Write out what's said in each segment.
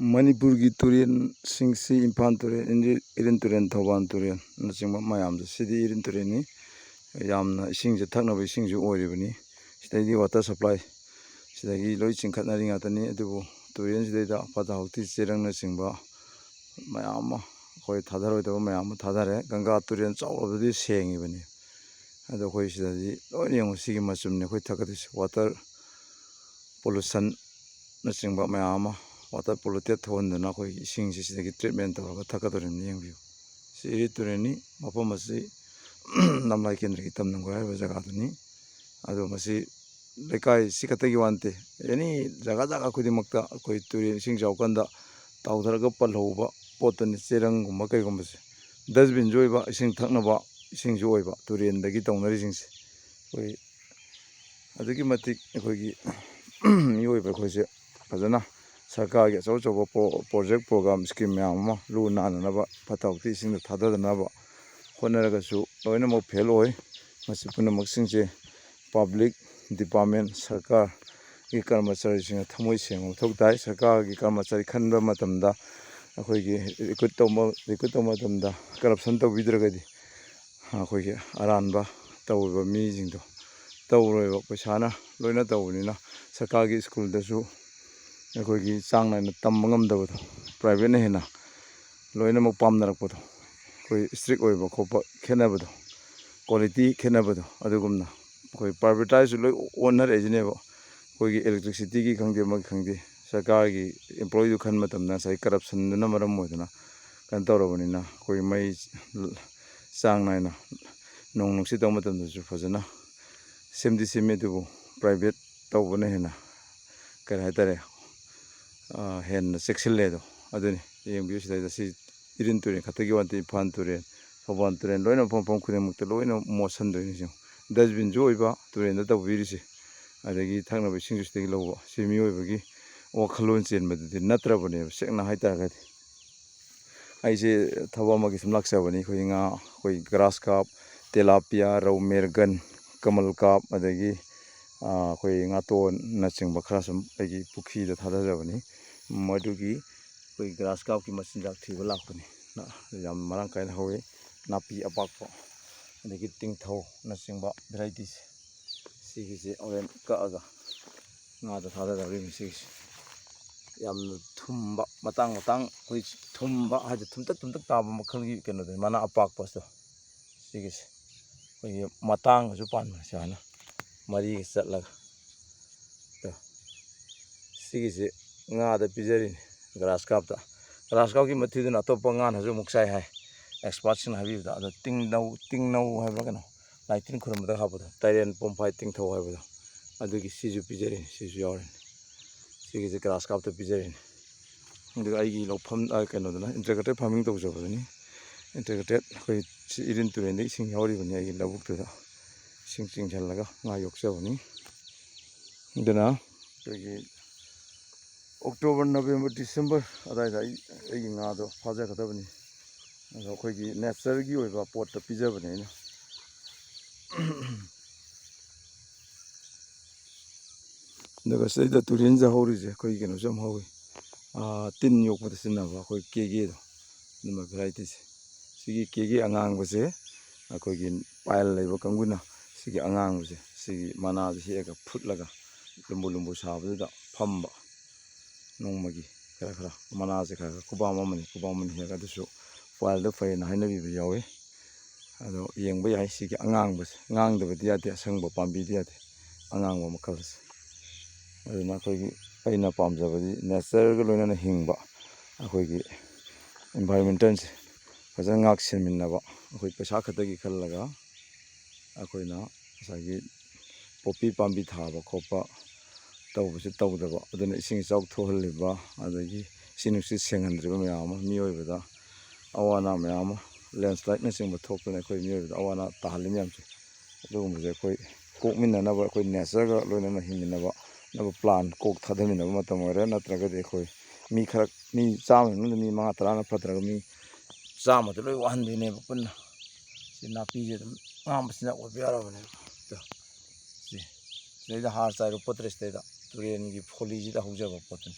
ꯃꯅꯤꯄꯨꯔꯒꯤ ꯇꯨꯔꯦꯟꯁꯤꯡꯁꯤ ꯏꯝꯐꯥꯜ ꯇꯨꯔꯦꯟ, ꯏꯔꯤꯜ ꯇꯨꯔꯦꯟ, ꯊꯧꯕꯥꯜ ꯇꯨꯔꯦꯟꯅꯆꯤꯡꯕ ꯃꯌꯥꯝꯁꯦ ꯁꯤꯗꯤ ꯏꯔꯤꯜ ꯇꯨꯔꯦꯟꯅꯤ. ꯌꯥꯝꯅ ꯏꯁꯤꯡꯁꯦ ꯊꯛꯅꯕ ꯏꯁꯤꯡꯁꯨ ꯑꯣꯏꯔꯤꯕꯅꯤ. ꯁꯤꯗꯩꯗꯤ ꯋꯥꯇꯔ ꯁꯄ꯭ꯂꯥꯏ ꯁꯤꯗꯒꯤ ꯂꯣꯏ ꯆꯤꯡꯈꯠꯅꯔꯤ ꯉꯥꯛꯇꯅꯤ. ꯑꯗꯨꯕꯨ ꯇꯨꯔꯦꯟꯁꯤꯗꯩꯗ ꯐꯠꯇ ꯍꯥꯎꯊꯤ ꯆꯦꯔꯪꯅꯆꯤꯡꯕ ꯃꯌꯥꯝ ꯑꯃ ꯑꯩꯈꯣꯏ ꯊꯥꯊꯔꯣꯏꯗꯕ ꯃꯌꯥꯝ ꯑꯃ ꯊꯥꯊꯔꯦ. ꯒꯪꯒꯥ ꯇꯨꯔꯦꯟ ꯆꯥꯎꯔꯕꯗꯤ ꯁꯦꯡꯉꯤꯕꯅꯤ. ꯑꯗꯣ ꯑꯩꯈꯣꯏ ꯁꯤꯗꯗꯤ ꯂꯣꯏꯅ ꯌꯦꯡꯉꯨ ꯁꯤꯒꯤ ꯃꯆꯨꯝꯅꯤ ꯑꯩꯈꯣꯏ ꯊꯛꯀꯗꯣꯏꯁꯤ. ꯋꯥꯇꯔ ꯄꯣꯂꯨꯁꯟꯅꯆꯤꯡꯕ ꯃꯌꯥꯝ ꯑꯃ ꯋꯥꯇꯔ ꯄꯣꯂꯨꯇꯦꯠ ꯊꯣꯛꯍꯟꯗꯨꯅ ꯑꯩꯈꯣꯏꯒꯤ ꯏꯁꯤꯡꯁꯤ ꯁꯤꯗꯒꯤ ꯇ꯭ꯔꯤꯠꯃꯦꯟ ꯇꯧꯔꯒ ꯊꯛꯀꯗꯧꯔꯤꯕꯅꯤ. ꯌꯦꯡꯕꯤꯌꯨ, ꯁꯤ ꯏꯔꯤꯜ ꯇꯨꯔꯦꯟꯅꯤ. ꯃꯐꯝ ꯑꯁꯤ ꯅꯝꯂꯥꯏ ꯀꯦꯟꯗ꯭ꯔꯒꯤ ꯇꯝꯅꯝꯒꯣꯏ ꯍꯥꯏꯔꯤꯕ ꯖꯒꯥꯗꯨꯅꯤ. ꯑꯗꯣ ꯃꯁꯤ ꯂꯩꯀꯥꯏ ꯁꯤ ꯈꯛꯇꯒꯤ ꯋꯥ ꯅꯠꯇꯦ. ꯑꯦꯅꯤ ꯖꯒꯥ ꯖꯒꯥ ꯈꯨꯗꯤꯡꯃꯛꯇ ꯑꯩꯈꯣꯏ ꯇꯨꯔꯦꯟ ꯏꯁꯤꯡ ꯆꯥꯎꯀꯥꯟꯗ ꯇꯥꯎꯊꯔꯒ ꯄꯜꯍꯧꯕ ꯄꯣꯠꯇꯨꯅꯤ ꯆꯦꯔꯪꯒꯨꯝꯕ ꯀꯩꯒꯨꯝꯕꯁꯦ. ꯗꯁꯕꯤꯟꯁꯨ ꯑꯣꯏꯕ, ꯏꯁꯤꯡ ꯊꯛꯅꯕ ꯏꯁꯤꯡꯁꯨ ꯑꯣꯏꯕ ꯇꯨꯔꯦꯟꯗꯒꯤ ꯇꯧꯅꯔꯤꯁꯤꯡꯁꯦ. ꯑꯩꯈꯣꯏ ꯑꯗꯨꯛꯀꯤ ꯃꯇꯤꯛ ꯑꯩꯈꯣꯏꯒꯤ ꯃꯤꯑꯣꯏꯕ ꯑꯩꯈꯣꯏꯁꯦ ꯐꯖꯅ ꯁꯔꯀꯥꯔꯒꯤ ꯑꯆꯧ ꯑꯆꯧꯕ ꯄ꯭ꯔꯣꯖꯦꯛ ꯄ꯭ꯔꯣꯒ꯭ꯔꯥꯝ ꯁ꯭ꯀꯤꯝ ꯃꯌꯥꯝ ꯑꯃ ꯂꯨ ꯅꯥꯟꯅꯅꯕ ꯐꯠꯇ ꯍꯥꯎꯊꯤ ꯏꯁꯤꯡꯗ ꯊꯥꯗꯗꯅꯕ ꯍꯣꯠꯅꯔꯒꯁꯨ ꯂꯣꯏꯅꯃꯛ ꯐꯦꯜ ꯑꯣꯏ. ꯃꯁꯤ ꯄꯨꯝꯅꯃꯛꯁꯤꯡꯁꯦ ꯄꯥꯕ꯭ꯂꯤꯛ ꯗꯤꯄꯥꯔꯠꯃꯦꯟ, ꯁꯔꯀꯥꯔꯒꯤ ꯀꯔꯃꯆꯥꯔꯤꯁꯤꯡꯅ ꯊꯃꯣꯏ ꯁꯦꯡꯕ ꯃꯊꯧ ꯇꯥꯏ. ꯁꯔꯀꯥꯔꯒꯤ ꯀꯔꯃꯆꯥꯔꯤ ꯈꯟꯕ ꯃꯇꯝꯗ ꯑꯩꯈꯣꯏꯒꯤ ꯔꯤꯀ꯭ꯔꯨꯠ ꯇꯧꯕ ꯃꯇꯝꯗ ꯀꯔꯞꯁꯟ ꯇꯧꯕꯤꯗ꯭ꯔꯒꯗꯤ ꯑꯩꯈꯣꯏꯒꯤ ꯑꯔꯥꯟꯕ ꯇꯧꯔꯤꯕ ꯃꯤꯁꯤꯡꯗꯣ ꯇꯧꯔꯣꯏꯕ. ꯄꯩꯁꯥꯅ ꯂꯣꯏꯅ ꯇꯧꯕꯅꯤꯅ ꯁꯔꯀꯥꯔꯒꯤ ꯁ꯭ꯀꯨꯜꯗꯁꯨ ꯑꯩꯈꯣꯏꯒꯤ ꯆꯥꯡ ꯅꯥꯏꯅ ꯇꯝꯕ ꯉꯝꯗꯕꯗꯣ, ꯄ꯭ꯔꯥꯏꯚꯦꯠꯅ ꯍꯦꯟꯅ ꯂꯣꯏꯅꯃꯛ ꯄꯥꯝꯅꯔꯛꯄꯗꯣ, ꯑꯩꯈꯣꯏ ꯏꯁꯇ꯭ꯔꯤꯛ ꯑꯣꯏꯕ ꯈꯣꯠꯄ ꯈꯦꯠꯅꯕꯗꯣ, ꯀ꯭ꯋꯥꯂꯤꯇꯤ ꯈꯦꯠꯅꯕꯗꯣ, ꯑꯗꯨꯒꯨꯝꯅ ꯑꯩꯈꯣই ꯄ꯭ꯔꯥꯏꯚꯦꯇꯥꯏꯖꯁꯨ ꯂꯣꯏ ꯑꯣꯟꯅꯔꯛꯏꯁꯤꯅꯦꯕ. ꯑꯩꯈꯣꯏꯒꯤ ꯑꯦꯂꯦꯛꯇ꯭ꯔꯤꯁꯤꯇꯤꯒꯤ ꯈꯪꯗꯦ ꯑꯃꯒꯤ ꯈꯪꯗꯦ ꯁꯔꯀꯥꯔꯒꯤ ꯑꯦꯝꯄ꯭ꯂꯣꯌꯤꯗꯨ ꯈꯟꯕ ꯃꯇꯝꯗ ꯉꯁꯥꯏ ꯀꯔꯞꯁꯟꯗꯨꯅ ꯃꯔꯝ ꯑꯣꯏꯗꯨꯅ ꯀꯩꯅꯣ ꯇꯧꯔꯕꯅꯤꯅ ꯑꯩꯈꯣꯏ ꯃꯩ ꯆꯥꯡ ꯅꯥꯏꯅ ꯅꯣꯡ ꯅꯨꯡꯁꯤꯠ ꯇꯧꯕ ꯃꯇꯝꯗꯁꯨ ꯐꯖꯅ ꯁꯦꯝꯗꯤ ꯁꯦꯝꯃꯤ. ꯑꯗꯨꯕꯨ ꯄ꯭ꯔꯥꯏꯚꯦꯠ ꯇꯧꯕꯅ ꯍꯦꯟꯅ ꯀꯔꯤ ꯍꯥꯏꯇꯥꯔꯦ ꯍꯦꯟꯅ ꯆꯦꯛꯁꯤꯜꯂꯦꯗꯣ. ꯑꯗꯨꯅꯤ ꯌꯦꯡꯕꯤꯌꯨ ꯁꯤꯗꯩꯗ ꯁꯤ ꯏꯔꯤꯜ ꯇꯨꯔꯦꯟ ꯈꯛꯇꯒꯤ ꯋꯥ ꯅꯠꯇꯦ. ꯏꯝꯐꯥꯜ ꯇꯨꯔꯦꯟ, ꯊꯧꯕꯥꯜ ꯇꯨꯔꯦꯟ ꯂꯣꯏꯅ ꯃꯐꯝ ꯈꯨꯗꯤꯡꯃꯛꯇ ꯂꯣꯏꯅ ꯃꯣꯠꯁꯤꯟꯗꯣꯏꯅꯤ. ꯗꯁꯕꯤꯟꯁꯨ ꯑꯣꯏꯕ ꯇꯨꯔꯦꯟꯗ ꯇꯧꯕꯤꯔꯤꯁꯦ. ꯑꯗꯒꯤ ꯊꯛꯅꯕ ꯏꯁꯤꯡꯁꯨ ꯁꯤꯗꯒꯤ ꯂꯧꯕ. ꯁꯤ ꯃꯤꯑꯣꯏꯕꯒꯤ ꯋꯥꯈꯜꯂꯣꯟ ꯆꯦꯟꯕꯗꯨꯗꯤ ꯅꯠꯇ꯭ꯔꯕꯅꯦꯕ ꯁꯦꯡꯅ ꯍꯥꯏꯇꯥꯔꯒꯗꯤ. ꯑꯩꯁꯦ ꯊꯕꯛ ꯑꯃꯒꯤ ꯁꯨꯝ ꯂꯥꯛꯆꯕꯅꯤ. ꯑꯩꯈꯣꯏ ꯉꯥ, ꯑꯩꯈꯣই ꯒ꯭ꯔꯥꯁ ꯀꯥꯞ, ꯇꯦꯂꯥꯄꯤꯌꯥ, ꯔꯧ, ꯃꯦꯔꯒꯟ, ꯀꯃꯜ ꯀꯥꯞ, ꯑꯗꯒꯤ ꯑꯩꯈꯣꯏ ꯉꯥꯇꯣꯟꯅꯆꯤꯡꯕ ꯈꯔ ꯁꯨꯝ ꯑꯩꯒꯤ ꯄꯨꯈ꯭ꯔꯤꯗ ꯊꯥꯗꯖꯕꯅꯤ. ꯃꯗꯨꯒꯤ ꯑꯩꯈꯣꯏ ꯒ꯭ꯔꯥꯁ ꯀꯥꯞꯀꯤ ꯃꯆꯤꯟꯖꯥꯛ ꯊꯤꯕ ꯂꯥꯛꯄꯅꯤ. ꯌꯥꯝ ꯃꯔꯥꯡ ꯀꯥꯏꯅ ꯍꯧꯋꯤ. ꯅꯥꯄꯤ ꯑꯄꯥꯛꯄ, ꯑꯗꯒꯤ ꯇꯤꯡꯊꯧꯅꯆꯤꯡꯕ ꯚꯦꯔꯥꯏꯇꯤꯁꯦ. ꯁꯤꯒꯤꯁꯦ ꯍꯣꯔꯦꯟ ꯀꯛꯑꯒ ꯉꯥꯗ ꯊꯥꯗꯗꯧꯔꯤꯕꯅꯤ. ꯁꯤꯒꯤꯁꯦ ꯌꯥꯝꯅ ꯊꯨꯝꯕ, ꯃꯇꯥꯡ ꯑꯩꯈꯣꯏ ꯊꯨꯝꯕ ꯍꯥꯏꯗꯤ ꯊꯨꯝꯇꯛ ꯇꯥꯕ ꯃꯈꯜꯒꯤ ꯀꯩꯅꯣꯗꯣ, ꯃꯅꯥ ꯑꯄꯥꯛꯄꯁꯤꯗꯣ. ꯁꯤꯒꯤꯁꯦ ꯑꯩꯈꯣꯏꯒꯤ ꯃꯇꯥꯡꯒꯁꯨ ꯄꯥꯟꯕꯅꯤ ꯁꯨꯃꯥꯏꯅ ꯃꯔꯤꯒ ꯆꯠꯂꯒ. ꯁꯤꯒꯤꯁꯦ ꯉꯥꯗ ꯄꯤꯖꯔꯤꯅꯤ, ꯒ꯭ꯔꯥꯁ ꯀꯥꯞꯇ. ꯒ꯭ꯔꯥꯁ ꯀꯥꯞꯀꯤ ꯃꯊꯤꯗꯨꯅ ꯑꯇꯣꯞꯄ ꯉꯥꯅꯁꯨ ꯑꯃꯨꯛ ꯆꯥꯏ ꯍꯥꯏ ꯑꯦꯛꯁꯄꯥꯔꯠꯁꯤꯡꯅ ꯍꯥꯏꯕꯤꯕꯗ. ꯑꯗꯣ ꯇꯤꯡꯅꯧ ꯍꯥꯏꯕ꯭ꯔꯥ ꯀꯩꯅꯣ, ꯂꯥꯏ ꯇꯤꯟ ꯈꯨꯔꯨꯝꯕꯗ ꯍꯥꯞꯄꯗꯣ, ꯇꯥꯏꯔꯦꯟ, ꯄꯣꯝꯐꯥꯏ, ꯇꯤꯡꯊꯧ ꯍꯥꯏꯕꯗꯣ, ꯑꯗꯨꯒꯤ ꯁꯤꯁꯨ ꯄꯤꯖꯔꯤꯅꯤ. ꯁꯤꯁꯨ ꯌꯥꯎꯔꯤꯅꯤ. ꯁꯤꯒꯤꯁꯦ ꯒ꯭ꯔꯥꯁ ꯀꯥꯞꯇ ꯄꯤꯖꯔꯤꯅꯤ. ꯑꯗꯨꯒ ꯑꯩꯒꯤ ꯂꯧꯐꯝ ꯀꯩꯅꯣꯗꯨꯅ ꯏꯟꯇ꯭ꯔꯒ꯭ꯔꯦꯇꯦꯠ ꯐꯥꯔꯃꯤꯡ ꯇꯧꯖꯕꯗꯨꯅꯤ. ꯏꯟꯇ꯭ꯔꯒ꯭ꯔꯦꯇꯦꯠ ꯑꯩꯈꯣꯏ ꯁꯤ ꯏꯔꯤꯜ ꯇꯨꯔꯦꯟꯗ ꯏꯁꯤꯡ ꯌꯥꯎꯔꯤꯕꯅꯤ. ꯑꯩꯒꯤ ꯂꯧꯕꯨꯛꯇꯨꯗ ꯏꯁꯤꯡ ꯆꯤꯡꯁꯤꯜꯂꯒ ꯉꯥ ꯌꯣꯛꯆꯕꯅꯤ. ꯑꯗꯨꯅ ꯑꯩꯈꯣꯏꯒꯤ ꯑꯣꯛꯇꯣꯕꯔ, ꯅꯕꯦꯝꯕꯔ, ꯗꯤꯁꯦꯝꯕꯔ ꯑꯗꯨꯋꯥꯏꯗ ꯑꯩꯒꯤ ꯉꯥꯗꯣ ꯐꯥꯖꯒꯗꯕꯅꯤ. ꯑꯗꯣ ꯑꯩꯈꯣꯏꯒꯤ ꯅꯦꯆꯔꯒꯤ ꯑꯣꯏꯕ ꯄꯣꯠꯇ ꯄꯤꯖꯕꯅꯦ ꯑꯩꯅ. ꯑꯗꯨꯒ ꯁꯤꯗꯩꯗ ꯇꯨꯔꯦꯟꯁꯤꯗ ꯍꯧꯔꯤꯁꯦ ꯑꯩꯈꯣꯏ ꯀꯩꯅꯣꯁꯨ ꯌꯥꯝ ꯍꯧꯋꯤ. ꯇꯤꯟ ꯌꯣꯛꯄꯗ ꯁꯤꯖꯤꯟꯅꯕ ꯑꯩꯈꯣই ꯀꯦꯒꯦꯗꯣ, ꯑꯗꯨꯝꯕ ꯚꯦꯔꯥꯏꯇꯤꯁꯦ. ꯁꯤꯒꯤ ꯀꯦꯒꯦ ꯑꯉꯥꯡꯕꯁꯦ ꯑꯩꯈꯣꯏꯒꯤ ꯄꯥꯏꯜ ꯂꯩꯕ ꯀꯥꯡꯕꯨꯅ ꯁꯤꯒꯤ ꯑꯉꯥꯡꯕꯁꯦ, ꯁꯤꯒꯤ ꯃꯅꯥꯁꯦ ꯍꯦꯛꯑꯒ ꯐꯨꯠꯂꯒ ꯂꯨꯝꯕꯨ ꯁꯥꯕꯗꯨꯗ ꯐꯝꯕ ꯅꯣꯡꯃꯒꯤ ꯈꯔ ꯃꯅꯥꯁꯦ ꯈꯔ ꯈꯨꯕꯥꯝ ꯑꯃꯅꯤ ꯍꯦꯛꯑꯒ. ꯑꯗꯨꯁꯨ ꯄꯥꯏꯜꯗ ꯐꯩꯌꯦꯅ ꯍꯥꯏꯅꯕꯤꯕ ꯌꯥꯎꯏ. ꯑꯗꯣ ꯌꯦꯡꯕ ꯌꯥꯏ. ꯁꯤꯒꯤ ꯑꯉꯥꯡꯕꯁꯦ, ꯉꯥꯡꯗꯕꯗꯤ ꯌꯥꯗꯦ, ꯑꯁꯪꯕ ꯄꯥꯝꯕꯤꯗꯤ ꯌꯥꯗꯦ, ꯑꯉꯥꯡꯕ ꯃꯈꯜꯁꯦ. ꯑꯗꯨꯅ ꯑꯩꯈꯣꯏꯒꯤ ꯑꯩꯅ ꯄꯥꯝꯖꯕꯗꯤ ꯅꯦꯆꯔꯒ ꯂꯣꯏꯅꯅ ꯍꯤꯡꯕ, ꯑꯩꯈꯣꯏꯒꯤ ꯏꯟꯚꯥꯏꯔꯣꯟꯃꯦꯟꯇꯦꯜꯁꯦ ꯐꯖꯅ ꯉꯥꯛ ꯁꯦꯟꯃꯤꯟꯅꯕ. ꯑꯩꯈꯣꯏ ꯄꯩꯁꯥ ꯈꯛꯇꯒꯤ ꯈꯜꯂꯒ ꯑꯩꯈꯣꯏꯅ ꯉꯁꯥꯏꯒꯤ ꯄꯣꯄꯤ ꯄꯥꯝꯕꯤ ꯊꯥꯕ ꯈꯣꯠꯄ ꯇꯧꯕꯁꯤ ꯇꯧꯗꯕ. ꯑꯗꯨꯅ ꯏꯁꯤꯡ ꯏꯆꯥꯎ ꯊꯣꯛꯍꯜꯂꯤꯕ, ꯑꯗꯒꯤ ꯏꯁꯤꯡ ꯅꯨꯡꯁꯤꯠ ꯁꯦꯡꯍꯟꯗ꯭ꯔꯤꯕ ꯃꯌꯥꯝ ꯑꯃ, ꯃꯤꯑꯣꯏꯕꯗ ꯑꯋꯥ ꯑꯅꯥ ꯃꯌꯥꯝ ꯑꯃ, ꯂꯦꯟꯁ꯭ꯂꯥꯏꯠꯅꯆꯤꯡꯕ ꯊꯣꯛꯇꯨꯅ ꯑꯩꯈꯣꯏ ꯃꯤꯑꯣꯏꯕꯗ ꯑꯋꯥ ꯑꯅꯥ ꯇꯥꯍꯜꯂꯤ ꯃꯌꯥꯝꯁꯦ. ꯑꯗꯨꯒꯨꯝꯕꯁꯦ ꯑꯩꯈꯣꯏ ꯀꯣꯛꯃꯤꯟꯅꯅꯕ, ꯑꯩꯈꯣꯏ ꯅꯦꯆꯔꯒ ꯂꯣꯏꯅꯅ ꯍꯤꯡꯃꯤꯟꯅꯕ ꯄ꯭ꯂꯥꯟ ꯀꯣꯛ ꯊꯥꯗꯃꯤꯟꯅꯕ ꯃꯇꯝ ꯑꯣꯏꯔꯦ. ꯅꯠꯇ꯭ꯔꯒꯗꯤ ꯑꯩꯈꯣꯏ ꯃꯤ 100 ꯃꯅꯨꯡꯗ ꯃꯤ 5, 10ꯅ ꯐꯠꯇ꯭ꯔꯒ ꯃꯤ 100ꯗ ꯂꯣꯏ ꯋꯥꯍꯟꯗꯣꯏꯅꯦꯕ ꯄꯨꯟꯅ. ꯁꯤ ꯅꯥꯄꯤꯁꯦ ꯑꯗꯨꯝ ꯉꯥ ꯃꯆꯤꯟꯖꯥꯛ ꯑꯣꯏꯕ ꯌꯥꯔꯕꯅꯦꯕ. ꯁꯤꯗꯩꯗ ꯍꯥꯔ ꯆꯥꯏꯕ ꯄꯣꯠꯇ꯭ꯔꯦ. ꯁꯤꯗꯩꯗ ꯇꯨꯔꯦꯟꯒꯤ ꯐꯣꯂꯤꯁꯤꯗ ꯍꯧꯖꯕ ꯄꯣꯠꯇꯨꯅꯤ.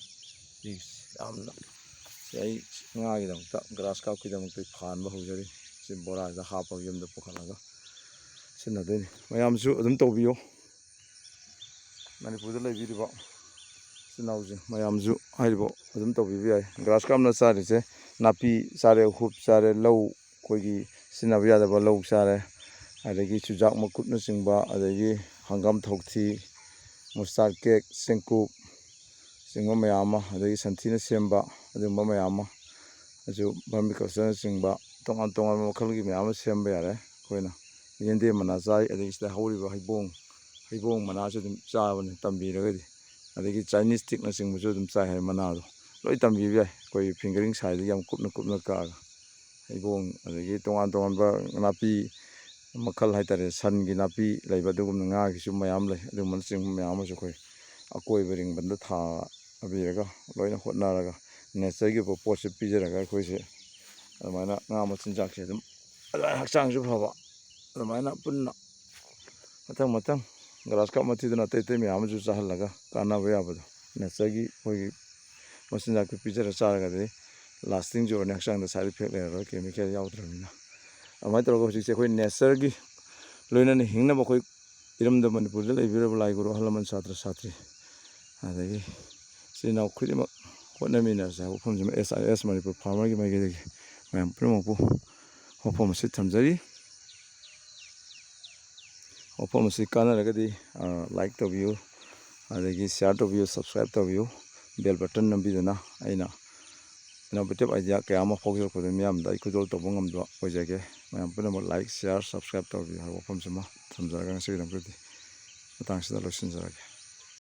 ꯌꯥꯝꯅ ꯁꯤ ꯑꯩ ꯉꯥꯒꯤꯗꯃꯛꯇ ꯒ꯭ꯔꯥꯁ ꯀꯥꯞꯀꯤꯗꯃꯛꯇ ꯐꯥꯟꯕ ꯍꯧꯖꯔꯤ ꯁꯤ ꯕꯣꯔꯥꯁꯤꯗ ꯍꯥꯞꯄꯒ ꯌꯨꯝꯗ ꯄꯨꯈꯠꯂꯒ ꯁꯤꯖꯤꯟꯅꯗꯣꯏꯅꯤ ꯃꯌꯥꯝꯁꯨ ꯑꯗꯨꯝ ꯇꯧꯕꯤꯌꯨ ꯃꯅꯤꯄꯨꯔꯗ ꯂꯩꯕꯤꯔꯤꯕ ꯏꯆꯤꯜ ꯏꯅꯥꯎꯁꯤꯡ ꯃꯌꯥꯝꯁꯨ ꯍꯥꯏꯔꯤꯕ ꯑꯗꯨꯝ ꯇꯧꯕꯤꯕ ꯌꯥꯏ ꯒ꯭ꯔꯥꯁ ꯀꯥꯞꯅ ꯆꯥꯔꯤꯁꯦ ꯅꯥꯄꯤ ꯆꯥꯔꯦ ꯍꯨꯞ ꯆꯥꯔꯦ ꯂꯧ ꯑꯩꯈꯣꯏꯒꯤ ꯁꯤꯖꯤꯟꯅꯕ ꯌꯥꯗꯕ ꯂꯧ ꯆꯥꯔꯦ ꯑꯗꯒꯤ ꯆꯨꯖꯥꯛ ꯃꯀꯨꯞꯅꯆꯤꯡꯕ ꯑꯗꯒꯤ ꯍꯪꯒꯥꯝ ꯊꯥꯎꯊꯤ ꯃꯨꯁꯇꯥꯔꯠ ꯀꯦꯛ ꯆꯦꯡꯀꯨꯞ ꯆꯤꯡꯕ ꯃꯌꯥꯝ ꯑꯃ ꯑꯗꯒꯤ ꯁꯟꯊꯤꯅ ꯁꯦꯝꯕ ꯑꯗꯨꯒꯨꯝꯕ ꯃꯌꯥꯝ ꯑꯃ ꯑꯗꯨ ꯚꯔꯃꯤꯀꯜꯆꯔꯅꯆꯤꯡꯕ ꯇꯣꯉꯥꯟ ꯇꯣꯉꯥꯟꯕ ꯃꯈꯜꯒꯤ ꯃꯌꯥꯝ ꯑꯃ ꯁꯦꯝꯕ ꯌꯥꯔꯦ ꯑꯩꯈꯣꯏꯅ ꯌꯦꯟꯗꯦꯝ ꯃꯅꯥ ꯆꯥꯏ ꯑꯗꯒꯤ ꯁꯤꯗ ꯍꯧꯔꯤꯕ ꯍꯩꯕꯣꯡ ꯃꯅꯥꯁꯨ ꯑꯗꯨꯝ ꯆꯥꯕꯅꯤ ꯇꯝꯕꯤꯔꯒꯗꯤ ꯑꯗꯒꯤ ꯆꯥꯏꯅꯤꯁ ꯇꯤꯛꯅꯆꯤꯡꯕꯁꯨ ꯑꯗꯨꯝ ꯆꯥꯏ ꯍꯥꯏ ꯃꯅꯥꯗꯣ ꯂꯣꯏ ꯇꯝꯕꯤꯕ ꯌꯥꯏ ꯑꯩꯈꯣꯏ ꯐꯤꯡꯒꯔꯤꯡ ꯁꯥꯏꯖꯇ ꯌꯥꯝ ꯀꯨꯞꯅ ꯀꯛꯑꯒ ꯍꯩꯕꯣꯡ ꯑꯗꯒꯤ ꯇꯣꯉꯥꯟ ꯇꯣꯉꯥꯟꯕ ꯅꯥꯄꯤ ꯃꯈꯜ ꯍꯥꯏꯇꯥꯔꯦ ꯁꯟꯒꯤ ꯅꯥꯄꯤ ꯂꯩꯕ ꯑꯗꯨꯒꯨꯝꯅ ꯉꯥꯒꯤꯁꯨ ꯃꯌꯥꯝ ꯂꯩ ꯑꯗꯨꯒꯨꯝꯕꯅꯆꯤꯡꯕ ꯃꯌꯥꯝ ꯑꯃꯁꯨ ꯑꯩꯈꯣꯏ ꯑꯀꯣꯏꯕ ꯔꯤꯡꯕꯟꯗ ꯊꯥꯕꯤꯔꯒ ꯂꯣꯏꯅ ꯍꯣꯠꯅꯔꯒ ꯅꯦꯆꯔꯒꯤ ꯑꯣꯏꯕ ꯄꯣꯠꯁꯦ ꯄꯤꯖꯔꯒ ꯑꯩꯈꯣꯏꯁꯦ ꯑꯗꯨꯃꯥꯏꯅ ꯉꯥ ꯃꯆꯤꯟꯖꯥꯛꯁꯦ ꯑꯗꯨꯝ ꯑꯗꯨꯃꯥꯏꯅ ꯍꯛꯆꯥꯡꯁꯨ ꯐꯕ ꯑꯗꯨꯃꯥꯏꯅ ꯄꯨꯟꯅ ꯃꯊꯪ ꯒ꯭ꯔꯥꯁ ꯀꯥꯞ ꯃꯊꯤꯗꯨꯅ ꯑꯇꯩ ꯃꯌꯥꯝ ꯑꯃꯁꯨ ꯆꯥꯍꯜꯂꯒ ꯀꯥꯟꯅꯕ ꯌꯥꯕꯗꯣ ꯅꯦꯆꯔꯒꯤ ꯑꯩꯈꯣꯏꯒꯤ ꯃꯆꯤꯟꯖꯥꯛꯇꯨ ꯄꯤꯖꯔ ꯆꯥꯔꯒꯗꯤ ꯂꯥꯁꯇꯤꯡꯁꯨ ꯑꯣꯏꯔꯅꯤ ꯍꯛꯆꯥꯡꯗ ꯁꯥꯏꯠ ꯏꯐꯦꯛ ꯂꯩꯔꯔꯣꯏ ꯀꯦꯃꯤꯀꯦꯜ ꯌꯥꯎꯗ꯭ꯔꯕꯅꯤꯅ ꯑꯗꯨꯃꯥꯏꯅ ꯇꯧꯔꯒ ꯍꯧꯖꯤꯛꯁꯦ ꯑꯩꯈꯣꯏ ꯅꯦꯆꯔꯒꯤ ꯂꯣꯏꯅꯅ ꯍꯤꯡꯅꯕ ꯑꯩꯈꯣꯏ ꯏꯔꯝꯗꯝ ꯃꯅꯤꯄꯨꯔꯗ ꯂꯩꯕꯤꯔꯕ ꯂꯥꯏ ꯒꯨꯔꯨ ꯑꯍꯜ ꯂꯃꯟ ꯁꯥꯇ꯭ꯔ ꯁꯥꯇ꯭ꯔꯤ ꯑꯗꯒꯤ ꯏꯆꯤꯜ ꯏꯅꯥꯎ ꯈꯨꯗꯤꯡꯃꯛ ꯍꯣꯠꯅꯃꯤꯟꯅꯔꯁꯦ ꯍꯥꯏꯕ ꯋꯥꯐꯝꯁꯤꯃ SRS ꯃꯅꯤꯄꯨꯔ ꯐꯥꯔꯃꯔꯒꯤ ꯃꯥꯏꯀꯩꯗꯒꯤ ꯃꯌꯥꯝ ꯄꯨꯝꯅꯃꯛꯄꯨ ꯋꯥꯐꯝ ꯑꯁꯤ ꯊꯝꯖꯔꯤ ꯋꯥꯐꯝ ꯑꯁꯤ ꯀꯥꯟꯅꯔꯒꯗꯤ ꯂꯥꯏꯛ ꯇꯧꯕꯤꯌꯨ ꯑꯗꯒꯤ ꯁꯤꯌꯥꯔ ꯇꯧꯕꯤꯌꯨ ꯁꯕꯁꯀ꯭ꯔꯥꯏꯕ ꯇꯧꯕꯤꯌꯨ ꯕꯦꯜ ꯕꯇꯟ ꯅꯝꯕꯤꯗꯨꯅ ꯑꯩꯅ ꯏꯅꯣꯚꯦꯇꯤꯞ ꯑꯥꯏꯗꯤꯌꯥ ꯀꯌꯥ ꯑꯃ ꯐꯥꯎꯖꯔꯛꯄꯗ ꯃꯤꯌꯥꯝꯗ ꯑꯩ ꯈꯨꯗꯣꯜ ꯇꯧꯕ ꯉꯝꯕ ꯑꯣꯏꯖꯒꯦ ꯃꯌꯥꯝ ꯄꯨꯝꯅꯃꯛ ꯂꯥꯏꯛ ꯁꯤꯌꯥꯔ ꯁꯕꯁꯀ꯭ꯔꯥꯏꯕ ꯇꯧꯕꯤꯌꯨ ꯍꯥꯏꯕ ꯋꯥꯐꯝꯁꯤꯃ ꯊꯝꯖꯔꯒ ꯉꯁꯤꯒꯤꯗꯃꯛꯇꯗꯤ ꯃꯇꯥꯡꯁꯤꯗ ꯂꯣꯏꯁꯤꯟꯖꯔꯒꯦ